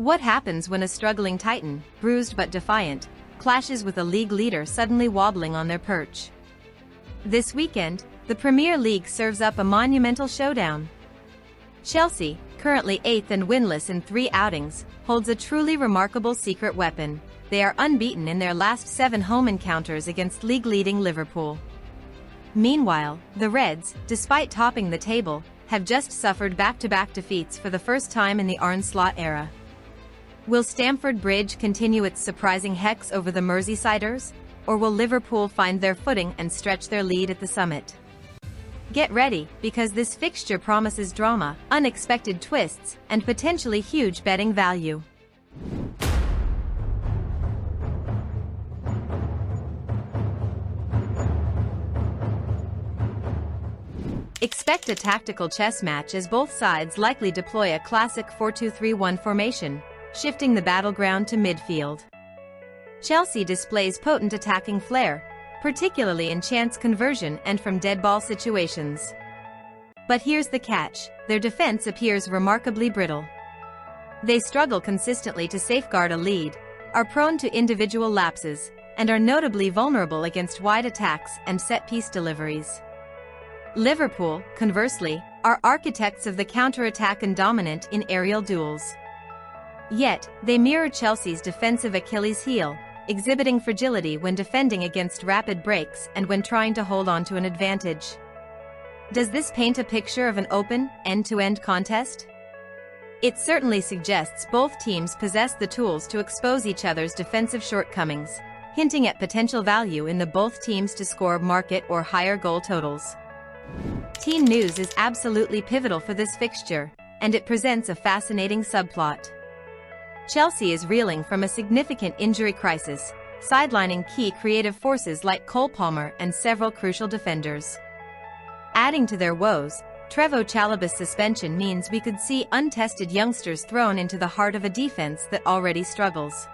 What happens when a struggling titan, bruised but defiant, clashes with a league leader suddenly wobbling on their perch? This weekend, the Premier League serves up a monumental showdown. Chelsea, currently 8th and winless in 3 outings, holds a truly remarkable secret weapon. They are unbeaten in their last 7 home encounters against league-leading Liverpool. Meanwhile, the Reds, despite topping the table, have just suffered back-to-back defeats for the first time in the Arne Slot era. Will Stamford Bridge continue its surprising hex over the Merseysiders, or will Liverpool find their footing and stretch their lead at the summit? Get ready, because this fixture promises drama, unexpected twists, and potentially huge betting value. Expect a tactical chess match as both sides likely deploy a classic 4-2-3-1 formation, shifting the battleground to midfield. Chelsea displays potent attacking flair, particularly in chance conversion and from dead ball situations. But here's the catch: their defense appears remarkably brittle. They struggle consistently to safeguard a lead, are prone to individual lapses, and are notably vulnerable against wide attacks and set-piece deliveries. Liverpool, conversely, are architects of the counter-attack and dominant in aerial duels. Yet, they mirror Chelsea's defensive Achilles heel, exhibiting fragility when defending against rapid breaks and when trying to hold on to an advantage. Does this paint a picture of an open, end-to-end contest? It certainly suggests both teams possess the tools to expose each other's defensive shortcomings, hinting at potential value in the both teams to score market or higher goal totals. Team news is absolutely pivotal for this fixture, and it presents a fascinating subplot. Chelsea is reeling from a significant injury crisis, sidelining key creative forces like Cole Palmer and several crucial defenders. Adding to their woes, Trevoh Chalobah's suspension means we could see untested youngsters thrown into the heart of a defense that already struggles.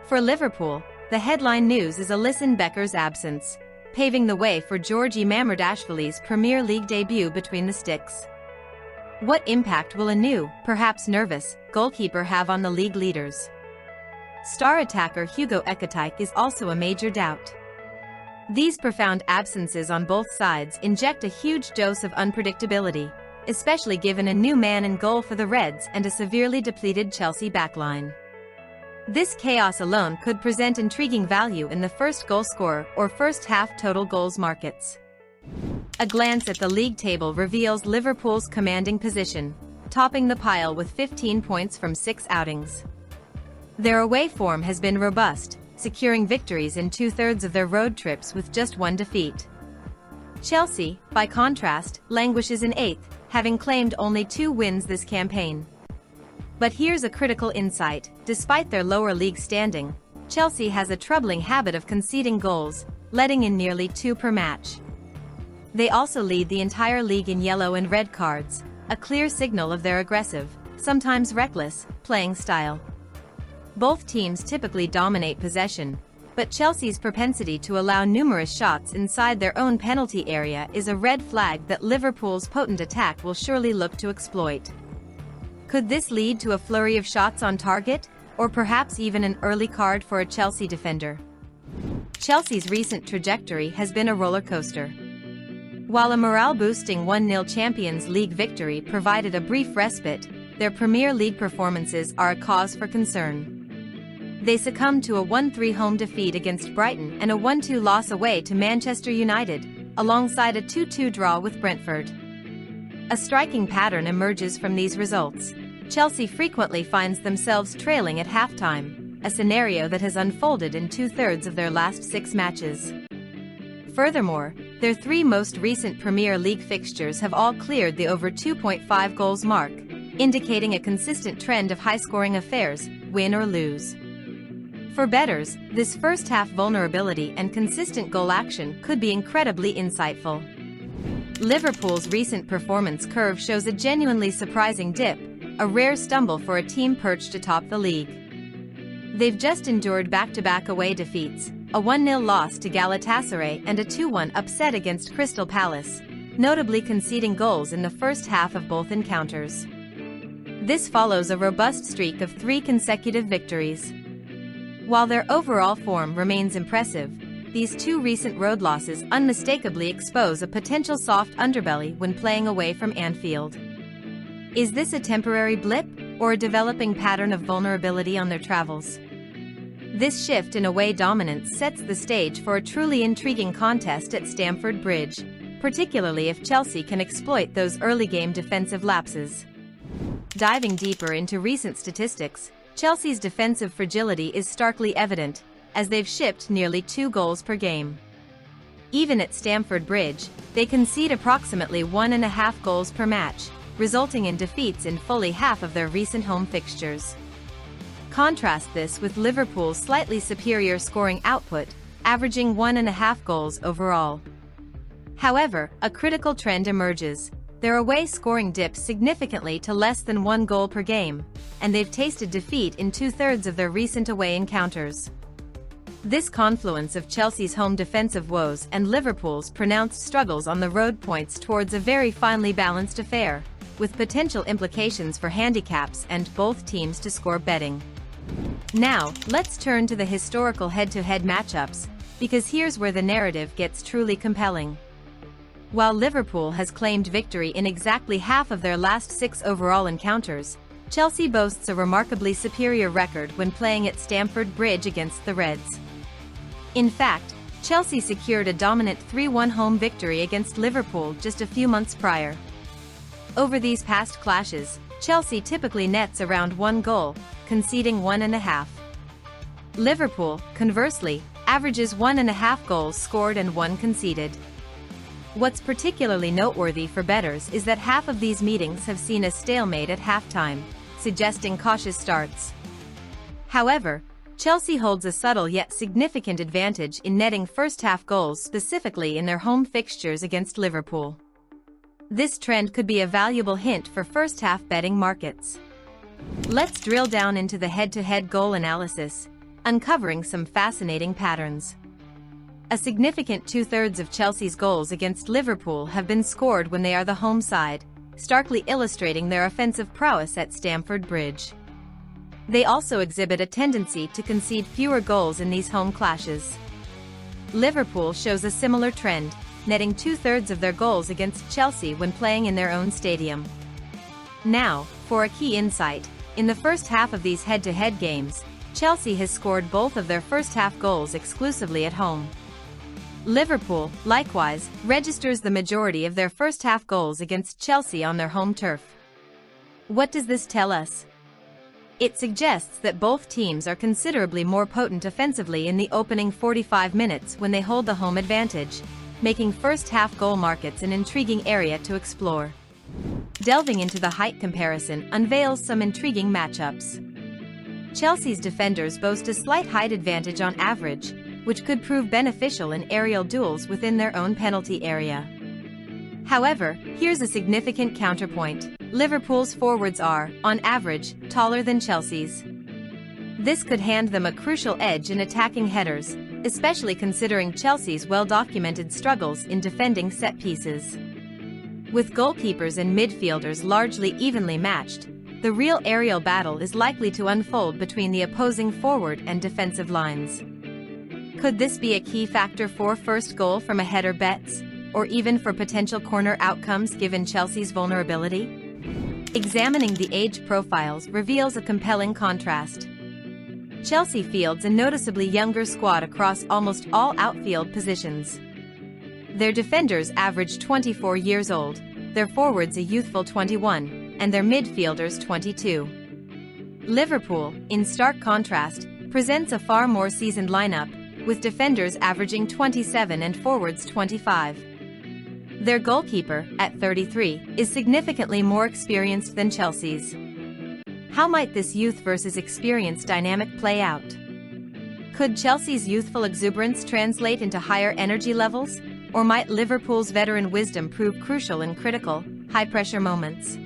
For Liverpool, the headline news is Alisson Becker's absence, paving the way for Giorgi Mamardashvili's Premier League debut between the sticks. What impact will a new, perhaps nervous, goalkeeper have on the league leaders? Star attacker Hugo Ekitike is also a major doubt. These profound absences on both sides inject a huge dose of unpredictability, especially given a new man in goal for the Reds and a severely depleted Chelsea backline. This chaos alone could present intriguing value in the first goal scorer or first half total goals markets. A glance at the league table reveals Liverpool's commanding position, topping the pile with 15 points from 6 outings. Their away form has been robust, securing victories in 2/3 of their road trips with just 1 defeat. Chelsea, by contrast, languishes in 8th, having claimed only 2 wins this campaign. But here's a critical insight: despite their lower league standing, Chelsea has a troubling habit of conceding goals, letting in nearly 2 per match. They also lead the entire league in yellow and red cards, a clear signal of their aggressive, sometimes reckless, playing style. Both teams typically dominate possession, but Chelsea's propensity to allow numerous shots inside their own penalty area is a red flag that Liverpool's potent attack will surely look to exploit. Could this lead to a flurry of shots on target, or perhaps even an early card for a Chelsea defender? Chelsea's recent trajectory has been a roller coaster. While a morale-boosting 1-0 Champions League victory provided a brief respite, their Premier League performances are a cause for concern. They succumbed to a 1-3 home defeat against Brighton and a 1-2 loss away to Manchester United, alongside a 2-2 draw with Brentford. A striking pattern emerges from these results. Chelsea frequently finds themselves trailing at halftime, a scenario that has unfolded in 2/3 of their last 6 matches. Furthermore, their 3 most recent Premier League fixtures have all cleared the over 2.5 goals mark, indicating a consistent trend of high-scoring affairs, win or lose. For bettors, this first-half vulnerability and consistent goal action could be incredibly insightful. Liverpool's recent performance curve shows a genuinely surprising dip, a rare stumble for a team perched atop the league. They've just endured back-to-back away defeats, a 1-0 loss to Galatasaray and a 2-1 upset against Crystal Palace, notably conceding goals in the first half of both encounters. This follows a robust streak of 3 consecutive victories. While their overall form remains impressive, these 2 recent road losses unmistakably expose a potential soft underbelly when playing away from Anfield. Is this a temporary blip, or a developing pattern of vulnerability on their travels? This shift in away dominance sets the stage for a truly intriguing contest at Stamford Bridge, particularly if Chelsea can exploit those early-game defensive lapses. Diving deeper into recent statistics, Chelsea's defensive fragility is starkly evident, as they've shipped nearly 2 goals per game. Even at Stamford Bridge, they concede approximately 1.5 goals per match, resulting in defeats in fully half of their recent home fixtures. Contrast this with Liverpool's slightly superior scoring output, averaging 1.5 goals overall. However, a critical trend emerges. Their away scoring dips significantly to less than 1 goal per game, and they've tasted defeat in 2/3 of their recent away encounters. This confluence of Chelsea's home defensive woes and Liverpool's pronounced struggles on the road points towards a very finely balanced affair, with potential implications for handicaps and both teams to score betting. Now, let's turn to the historical head-to-head matchups, because here's where the narrative gets truly compelling. While Liverpool has claimed victory in exactly half of their last 6 overall encounters, Chelsea boasts a remarkably superior record when playing at Stamford Bridge against the Reds. In fact, Chelsea secured a dominant 3-1 home victory against Liverpool just a few months prior. Over these past clashes, Chelsea typically nets around 1 goal, conceding 1.5. Liverpool, conversely, averages 1.5 goals scored and 1 conceded. What's particularly noteworthy for bettors is that half of these meetings have seen a stalemate at halftime, suggesting cautious starts. However, Chelsea holds a subtle yet significant advantage in netting first-half goals, specifically in their home fixtures against Liverpool. This trend could be a valuable hint for first-half betting markets. Let's drill down into the head-to-head goal analysis, uncovering some fascinating patterns. A significant 2/3 of Chelsea's goals against Liverpool have been scored when they are the home side, starkly illustrating their offensive prowess at Stamford Bridge. They also exhibit a tendency to concede fewer goals in these home clashes. Liverpool shows a similar trend, netting 2/3 of their goals against Chelsea when playing in their own stadium. Now, for a key insight, in the first half of these head-to-head games, Chelsea has scored both of their first-half goals exclusively at home. Liverpool, likewise, registers the majority of their first-half goals against Chelsea on their home turf. What does this tell us? It suggests that both teams are considerably more potent offensively in the opening 45 minutes when they hold the home advantage, making first-half goal markets an intriguing area to explore. Delving into the height comparison unveils some intriguing matchups. Chelsea's defenders boast a slight height advantage on average, which could prove beneficial in aerial duels within their own penalty area. However, here's a significant counterpoint. Liverpool's forwards are, on average, taller than Chelsea's. This could hand them a crucial edge in attacking headers, especially considering Chelsea's well-documented struggles in defending set pieces. With goalkeepers and midfielders largely evenly matched, the real aerial battle is likely to unfold between the opposing forward and defensive lines. Could this be a key factor for first goal from a header bets, or even for potential corner outcomes given Chelsea's vulnerability? Examining the age profiles reveals a compelling contrast. Chelsea fields a noticeably younger squad across almost all outfield positions. Their defenders average 24 years old, their forwards a youthful 21, and their midfielders 22. Liverpool, in stark contrast, presents a far more seasoned lineup, with defenders averaging 27 and forwards 25. Their goalkeeper, at 33, is significantly more experienced than Chelsea's. How might this youth versus experience dynamic play out? Could Chelsea's youthful exuberance translate into higher energy levels, or might Liverpool's veteran wisdom prove crucial in critical, high-pressure moments?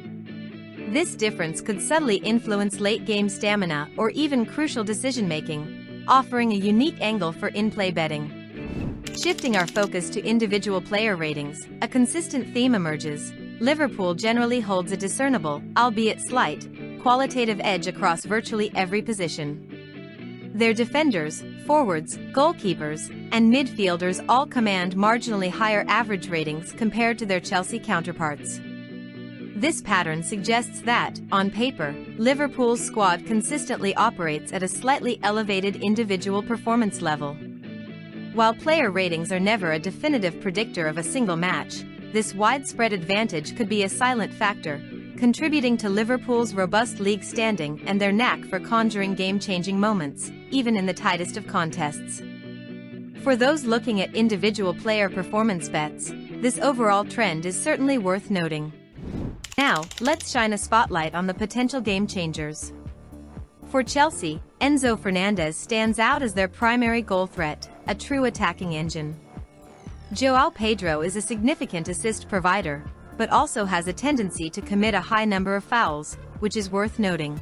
This difference could subtly influence late-game stamina or even crucial decision-making, offering a unique angle for in-play betting. Shifting our focus to individual player ratings, a consistent theme emerges. Liverpool generally holds a discernible, albeit slight, qualitative edge across virtually every position. Their defenders, forwards, goalkeepers, and midfielders all command marginally higher average ratings compared to their Chelsea counterparts. This pattern suggests that, on paper, Liverpool's squad consistently operates at a slightly elevated individual performance level. While player ratings are never a definitive predictor of a single match, this widespread advantage could be a silent factor, contributing to Liverpool's robust league standing and their knack for conjuring game-changing moments, even in the tightest of contests. For those looking at individual player performance bets, this overall trend is certainly worth noting. Now, let's shine a spotlight on the potential game-changers. For Chelsea, Enzo Fernandez stands out as their primary goal threat, a true attacking engine. João Pedro is a significant assist provider, but also has a tendency to commit a high number of fouls, which is worth noting.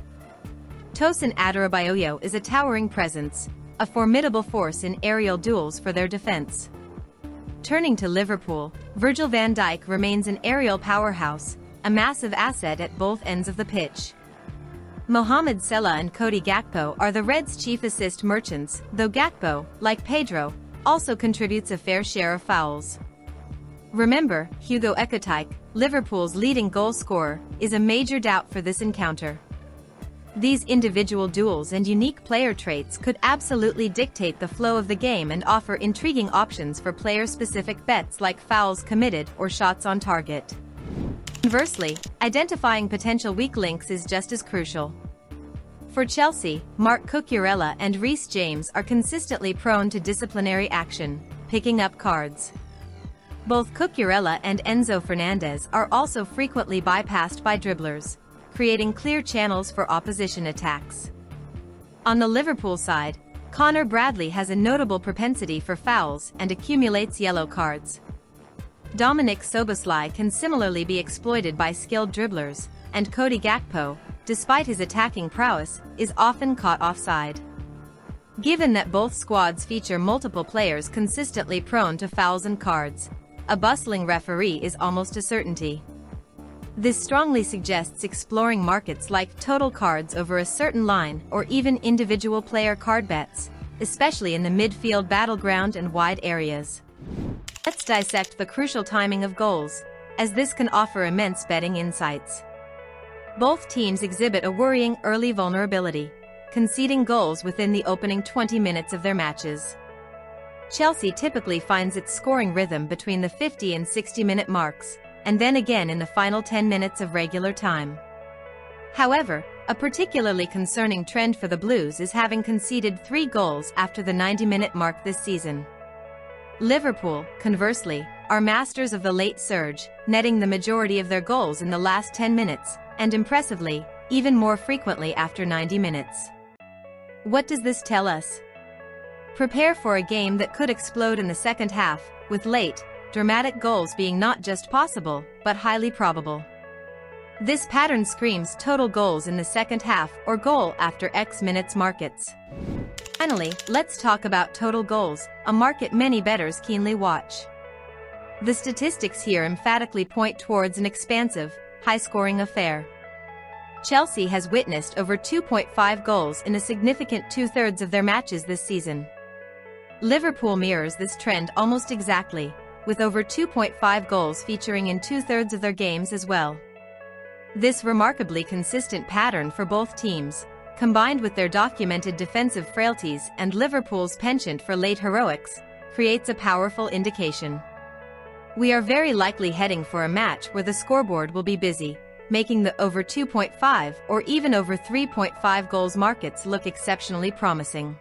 Tosin Adarabioyo is a towering presence, a formidable force in aerial duels for their defense. Turning to Liverpool, Virgil van Dijk remains an aerial powerhouse, a massive asset at both ends of the pitch. Mohamed Salah and Cody Gakpo are the Reds' chief assist merchants, though Gakpo, like Pedro, also contributes a fair share of fouls. Remember, Hugo Ekitike, Liverpool's leading goal scorer, is a major doubt for this encounter. These individual duels and unique player traits could absolutely dictate the flow of the game and offer intriguing options for player-specific bets like fouls committed or shots on target. Conversely, identifying potential weak links is just as crucial. For Chelsea, Marc Cucurella and Reece James are consistently prone to disciplinary action, picking up cards. Both Cucurella and Enzo Fernandez are also frequently bypassed by dribblers, creating clear channels for opposition attacks. On the Liverpool side, Connor Bradley has a notable propensity for fouls and accumulates yellow cards. Dominic Szoboszlai can similarly be exploited by skilled dribblers, and Cody Gakpo, despite his attacking prowess, is often caught offside. Given that both squads feature multiple players consistently prone to fouls and cards, a bustling referee is almost a certainty. This strongly suggests exploring markets like total cards over a certain line or even individual player card bets, especially in the midfield battleground and wide areas. Let's dissect the crucial timing of goals, as this can offer immense betting insights. Both teams exhibit a worrying early vulnerability, conceding goals within the opening 20 minutes of their matches. Chelsea typically finds its scoring rhythm between the 50 and 60-minute marks, and then again in the final 10 minutes of regular time. However, a particularly concerning trend for the Blues is having conceded 3 goals after the 90-minute mark this season. Liverpool, conversely, are masters of the late surge, netting the majority of their goals in the last 10 minutes, and impressively, even more frequently after 90 minutes. What does this tell us? Prepare for a game that could explode in the second half, with late, dramatic goals being not just possible, but highly probable. This pattern screams total goals in the second half or goal after X minutes markets. Finally, let's talk about total goals, a market many bettors keenly watch. The statistics here emphatically point towards an expansive, high-scoring affair. Chelsea has witnessed over 2.5 goals in a significant 2/3 of their matches this season. Liverpool mirrors this trend almost exactly, with over 2.5 goals featuring in 2/3 of their games as well. This remarkably consistent pattern for both teams, combined with their documented defensive frailties and Liverpool's penchant for late heroics, creates a powerful indication. We are very likely heading for a match where the scoreboard will be busy, making the over 2.5 or even over 3.5 goals markets look exceptionally promising.